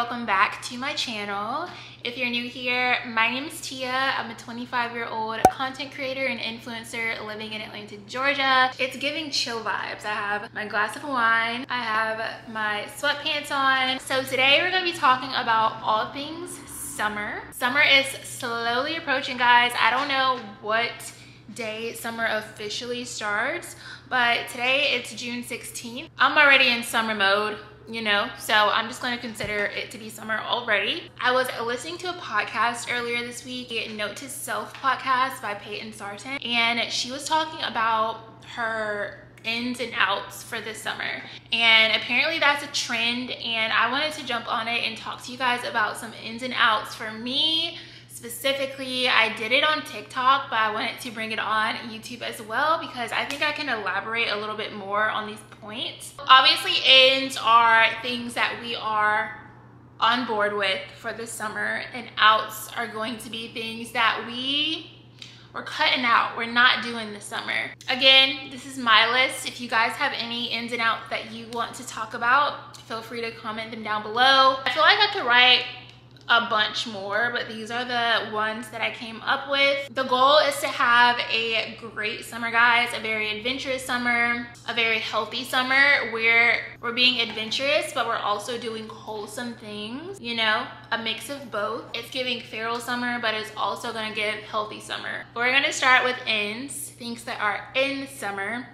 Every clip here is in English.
welcome back to my channel. If you're new here, my name is Tia. I'm a 25-year-old content creator and influencer living in Atlanta, Georgia. It's giving chill vibes. I have my glass of wine, I have my sweatpants on. So today we're gonna be talking about all things summer. Summer is slowly approaching, guys. I don't know what day summer officially starts, but today it's June 16th. I'm already in summer mode, you know, so I'm just going to consider it to be summer already. I was listening to a podcast earlier this week, a Note to Self podcast by Peyton Sarton, and she was talking about her ins and outs for this summer, and apparently that's a trend, and I wanted to jump on it and talk to you guys about some ins and outs for me. Specifically, I did it on TikTok, but I wanted to bring it on YouTube as well because I think I can elaborate a little bit more on these points. Obviously, ins are things that we are on board with for the summer, and outs are going to be things that we're cutting out, we're not doing this summer. Again, this is my list. If you guys have any ins and outs that you want to talk about, feel free to comment them down below. I feel like I could write a bunch more, but these are the ones that I came up with. The goal is to have a great summer, guys, a very adventurous summer, a very healthy summer where we're being adventurous, but we're also doing wholesome things, you know, a mix of both. It's giving feral summer, but it's also gonna give healthy summer. We're gonna start with ins, things that are in summer.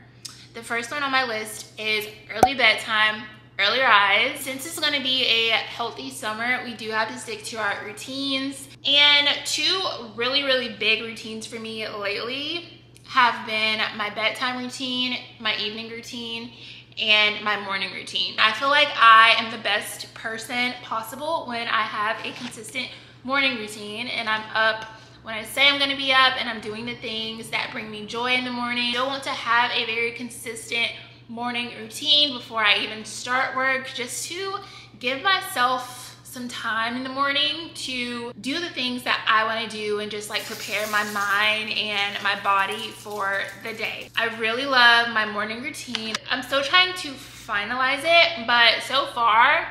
The first one on my list is early bedtime, early rise. Since it's gonna be a healthy summer, we do have to stick to our routines. And two really big routines for me lately have been my bedtime routine, my evening routine, and my morning routine. I feel like I am the best person possible when I have a consistent morning routine and I'm up when I say I'm gonna be up and I'm doing the things that bring me joy in the morning. I want to have a very consistent morning routine before I even start work, just to give myself some time in the morning to do the things that I want to do and just like prepare my mind and my body for the day. I really love my morning routine. I'm still trying to finalize it, but so far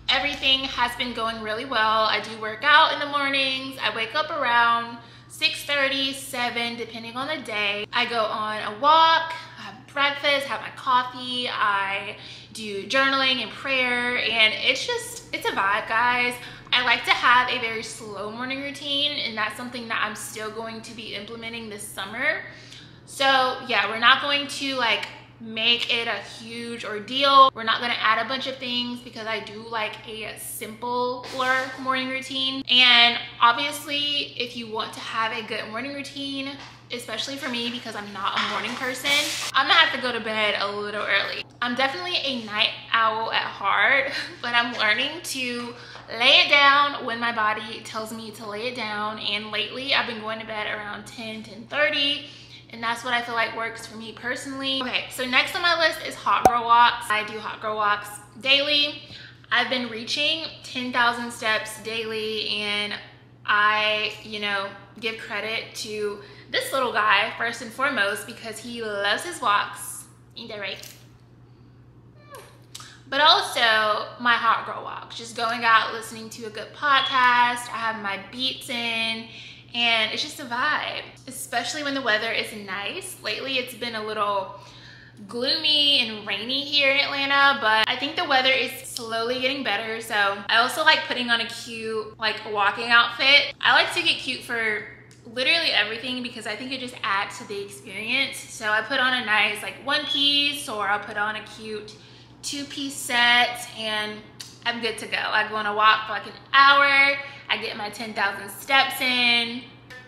everything has been going really well. I do work out in the mornings. I wake up around 6:30, 7, depending on the day. I go on a walk, breakfast, have my coffee, I do journaling and prayer, and it's a vibe, guys. I like to have a very slow morning routine, and that's something that I'm still going to be implementing this summer. So yeah, we're not going to like make it a huge ordeal. We're not gonna add a bunch of things because I do like a simpler morning routine. And obviously, if you want to have a good morning routine, especially for me because I'm not a morning person, I'm gonna have to go to bed a little early. I'm definitely a night owl at heart, but I'm learning to lay it down when my body tells me to lay it down. And lately I've been going to bed around 10:30, and that's what I feel like works for me personally. Okay, so next on my list is hot girl walks. I do hot girl walks daily. I've been reaching 10,000 steps daily, and I, you know, give credit to this little guy first and foremost because he loves his walks. Ain't that right? But also my hot girl walks, just going out, listening to a good podcast. I have my beats in, and it's just a vibe, especially when the weather is nice. Lately it's been a little gloomy and rainy here in Atlanta, but I think the weather is slowly getting better. So I also like putting on a cute like walking outfit. I like to get cute for literally everything because I think it just adds to the experience. So I put on a nice like one piece, or I'll put on a cute two-piece set, and I'm good to go. I go on a walk for like an hour, I get my 10,000 steps in,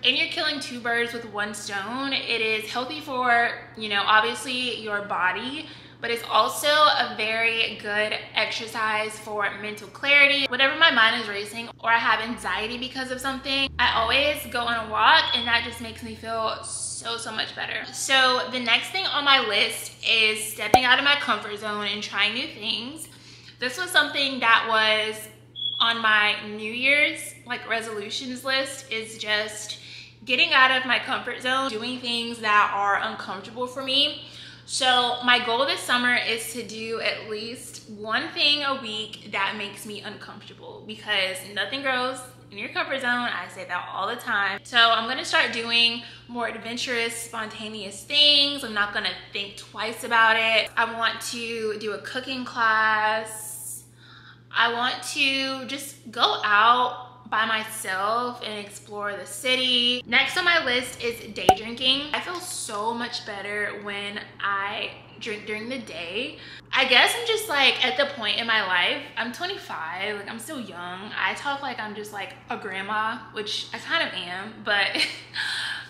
and you're killing two birds with one stone. It is healthy for, you know, obviously your body, but it's also a very good exercise for mental clarity. Whenever my mind is racing or I have anxiety because of something, I always go on a walk, and that just makes me feel so much better. So the next thing on my list is stepping out of my comfort zone and trying new things. This was something that was on my New Year's like resolutions list, is just getting out of my comfort zone, doing things that are uncomfortable for me. So my goal this summer is to do at least one thing a week that makes me uncomfortable, because nothing grows in your comfort zone. I say that all the time. So I'm gonna start doing more adventurous, spontaneous things. I'm not gonna think twice about it. I want to do a cooking class. I want to just go out by myself and explore the city. Next on my list is day drinking. I feel so much better when I drink during the day. I guess I'm just like at the point in my life, I'm 25, like I'm still young. I talk like I'm just like a grandma, which I kind of am, but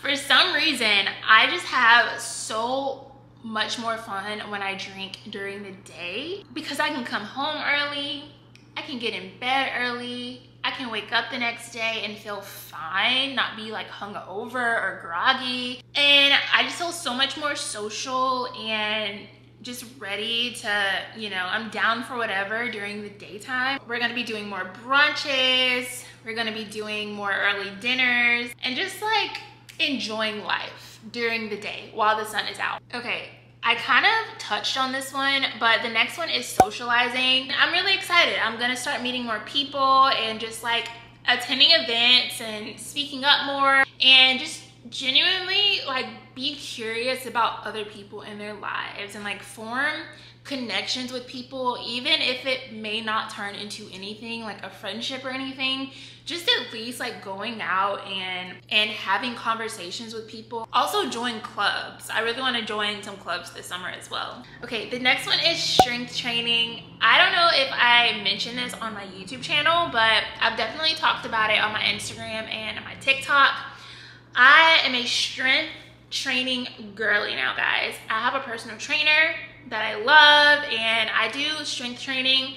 for some reason, I just have so much more fun when I drink during the day, because I can come home early, I can get in bed early, I can wake up the next day and feel fine, not be like hungover or groggy. And I just feel so much more social and just ready to, you know, I'm down for whatever during the daytime. We're gonna be doing more brunches, we're gonna be doing more early dinners, and just like enjoying life during the day while the sun is out. Okay. I kind of touched on this one, but the next one is socializing. I'm really excited. I'm gonna start meeting more people and just like attending events and speaking up more, and just genuinely like be curious about other people in their lives and like form connections with people, even if it may not turn into anything like a friendship or anything. Just at least like going out and having conversations with people. Also join clubs. I really want to join some clubs this summer as well. Okay, the next one is strength training. I don't know if I mentioned this on my YouTube channel, but I've definitely talked about it on my Instagram and on my TikTok. I am a strength training girly now, guys. I have a personal trainer that I love, and I do strength training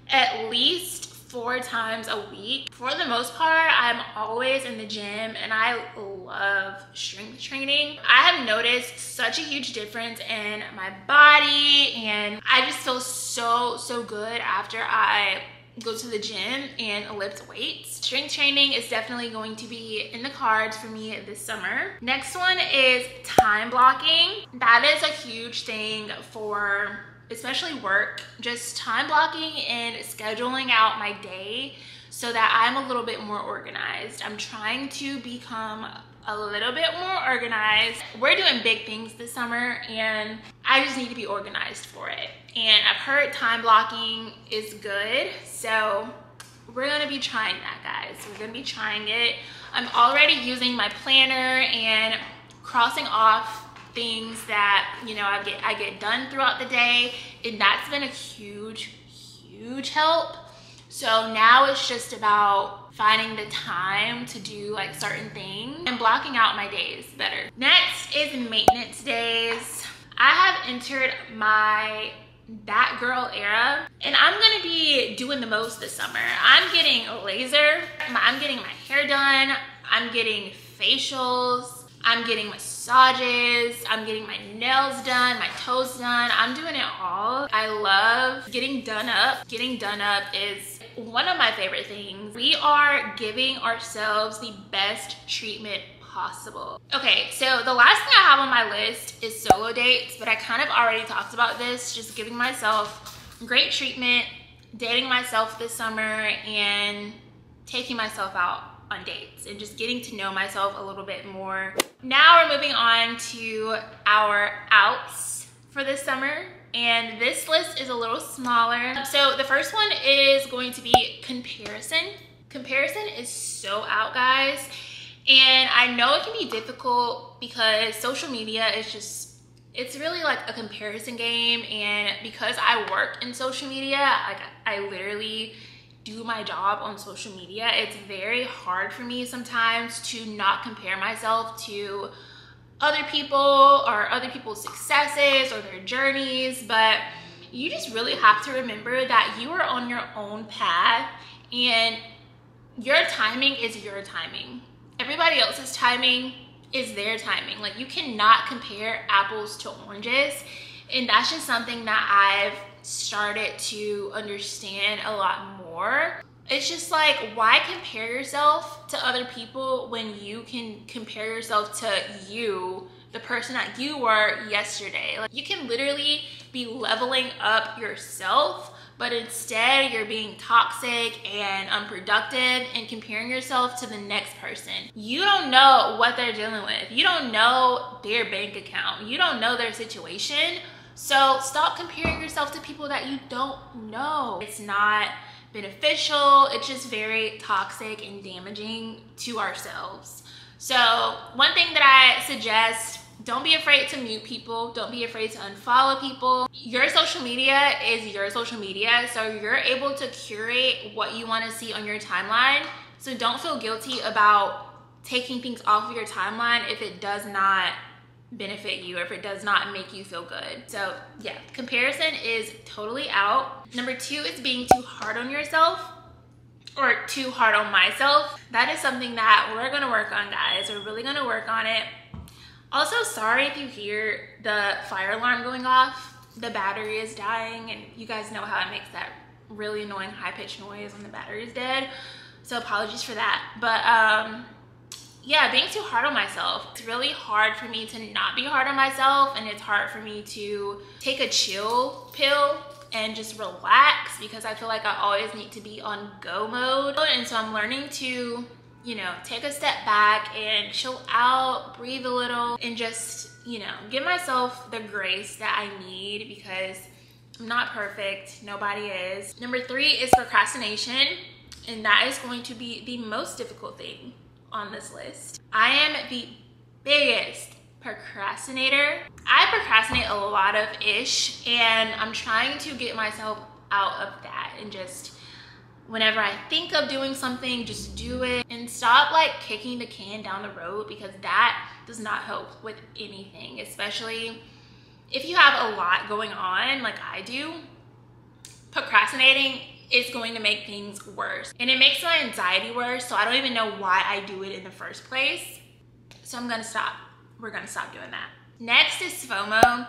at least 4 times a week. For the most part, I'm always in the gym, and I love strength training. I have noticed such a huge difference in my body, and I just feel so good after I go to the gym and lift weights. Strength training is definitely going to be in the cards for me this summer. Next one is time blocking. That is a huge thing for especially work, just time blocking and scheduling out my day so that I'm a little bit more organized. I'm trying to become a little bit more organized. We're doing big things this summer, and I just need to be organized for it. And I've heard time blocking is good, so we're gonna be trying that, guys. We're gonna be trying it. I'm already using my planner and crossing off things that, you know, I get done throughout the day, and that's been a huge help. So now it's just about finding the time to do like certain things and blocking out my days better. Next is maintenance days. I have entered my that girl era, and I'm gonna be doing the most this summer. I'm getting a laser, I'm getting my hair done, I'm getting facials, I'm getting massages, I'm getting my nails done, my toes done. I'm doing it all. I love getting done up. Getting done up is one of my favorite things. We are giving ourselves the best treatment possible. Okay, so the last thing I have on my list is solo dates, but I kind of already talked about this, just giving myself great treatment, dating myself this summer, and taking myself out on dates and just getting to know myself a little bit more. Now we're moving on to our outs for this summer, and this list is a little smaller. So the first one is going to be comparison. Comparison is so out, guys, and I know it can be difficult because social media is just, it's really like a comparison game. And because I work in social media, like I literally do my job on social media, it's very hard for me sometimes to not compare myself to other people or other people's successes or their journeys. But you just really have to remember that you are on your own path, and your timing is your timing. Everybody else's timing is their timing. Like, you cannot compare apples to oranges, and that's just something that I've started to understand a lot more. It's just like, why compare yourself to other people when you can compare yourself to you the person that you were yesterday. Like, you can literally be leveling up yourself, but instead you're being toxic and unproductive and comparing yourself to the next person. You don't know what they're dealing with. You don't know their bank account. You don't know their situation. So stop comparing yourself to people that you don't know. It's not beneficial. It's just very toxic and damaging to ourselves. So one thing that I suggest, don't be afraid to mute people. Don't be afraid to unfollow people. Your social media is your social media, so you're able to curate what you want to see on your timeline. So don't feel guilty about taking things off of your timeline if it does not benefit you or if it does not make you feel good. So yeah, comparison is totally out. Number 2 is being too hard on yourself, or too hard on myself. That is something that we're gonna work on, guys. We're really gonna work on it. Also, sorry if you hear the fire alarm going off. The battery is dying, and you guys know how it makes that really annoying high-pitched noise when the battery is dead. So apologies for that. But yeah, being too hard on myself. It's really hard for me to not be hard on myself, and it's hard for me to take a chill pill and just relax, because I feel like I always need to be on go mode. And so I'm learning to, you know, take a step back and chill out, breathe a little, and just, you know, give myself the grace that I need, because I'm not perfect. Nobody is. Number 3 is procrastination, and that is going to be the most difficult thing on this list. I am the biggest procrastinator. I procrastinate a lot of ish, and I'm trying to get myself out of that and just, whenever I think of doing something, just do it and stop like kicking the can down the road, because that does not help with anything, especially if you have a lot going on like I do. Procrastinating is going to make things worse, and it makes my anxiety worse, so I don't even know why I do it in the first place. So I'm gonna stop. We're gonna stop doing that. Next is FOMO.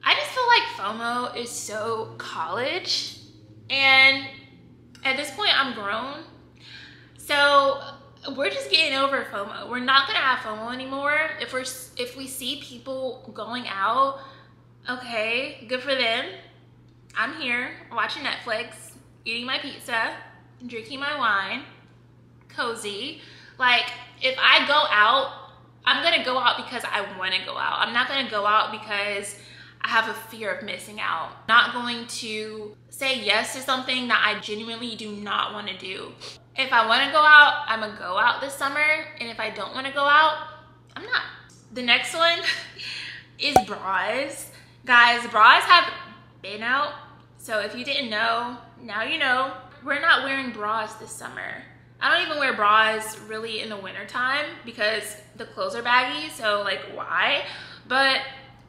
I just feel like FOMO is so college, and at this point I'm grown, so we're just getting over FOMO. We're not gonna have FOMO anymore. If we see people going out, okay, good for them. I'm here watching Netflix, eating my pizza, drinking my wine, cozy. Like, if I go out, I'm gonna go out because I wanna go out. I'm not gonna go out because I have a fear of missing out. I'm not going to say yes to something that I genuinely do not wanna do. If I wanna go out, I'm gonna go out this summer, and if I don't wanna go out, I'm not. The next one is bras. Guys, bras have been out, so if you didn't know, now you know. We're not wearing bras this summer. I don't even wear bras really in the winter time because the clothes are baggy, so like why? But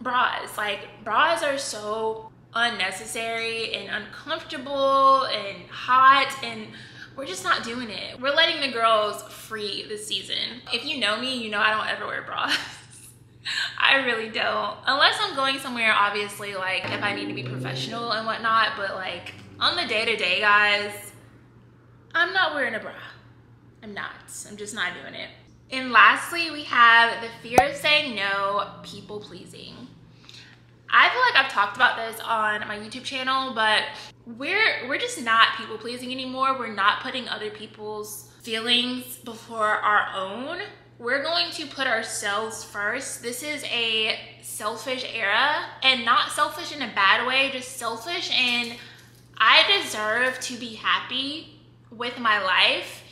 bras, like bras are so unnecessary and uncomfortable and hot, and we're just not doing it. We're letting the girls free this season. If you know me, you know I don't ever wear bras. I really don't. Unless I'm going somewhere, obviously, like if I need to be professional and whatnot, but like on the day-to-day, guys, I'm not wearing a bra. I'm not. I'm just not doing it. And lastly, we have the fear of saying no, people pleasing. I feel like I've talked about this on my YouTube channel, but we're just not people pleasing anymore. We're not putting other people's feelings before our own. We're going to put ourselves first. This is a selfish era, and not selfish in a bad way, just selfish, and I deserve to be happy with my life.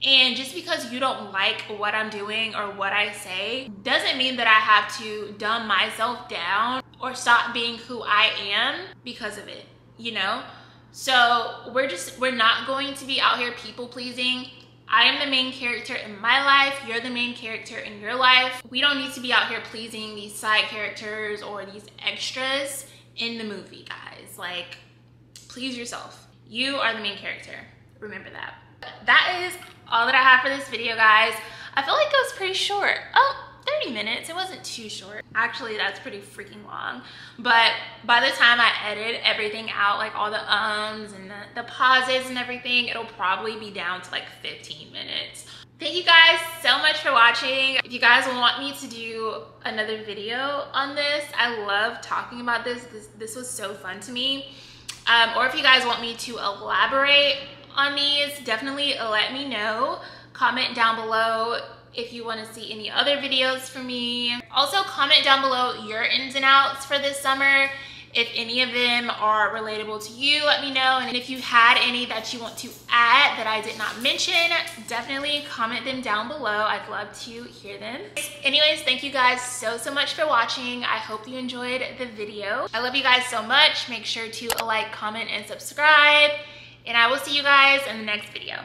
And just because you don't like what I'm doing or what I say doesn't mean that I have to dumb myself down or stop being who I am because of it, you know? So we're not going to be out here people pleasing. I am the main character in my life. You're the main character in your life. We don't need to be out here pleasing these side characters or these extras in the movie, guys. Like, please yourself. You are the main character. Remember that. That is all that I have for this video, guys. I feel like it was pretty short. Oh, 30 minutes. It wasn't too short. Actually, that's pretty freaking long. But by the time I edit everything out, like all the ums and the pauses and everything, it'll probably be down to like 15 minutes. Thank you guys so much for watching. If you guys want me to do another video on this, I love talking about this. This was so fun to me. Or if you guys want me to elaborate on these, definitely let me know. Comment down below if you want to see any other videos from me. Also comment down below your ins and outs for this summer. If any of them are relatable to you, let me know. And if you had any that you want to add that I did not mention, definitely comment them down below. I'd love to hear them. Anyways, thank you guys so much for watching. I hope you enjoyed the video. I love you guys so much. Make sure to like, comment, and subscribe. And I will see you guys in the next video.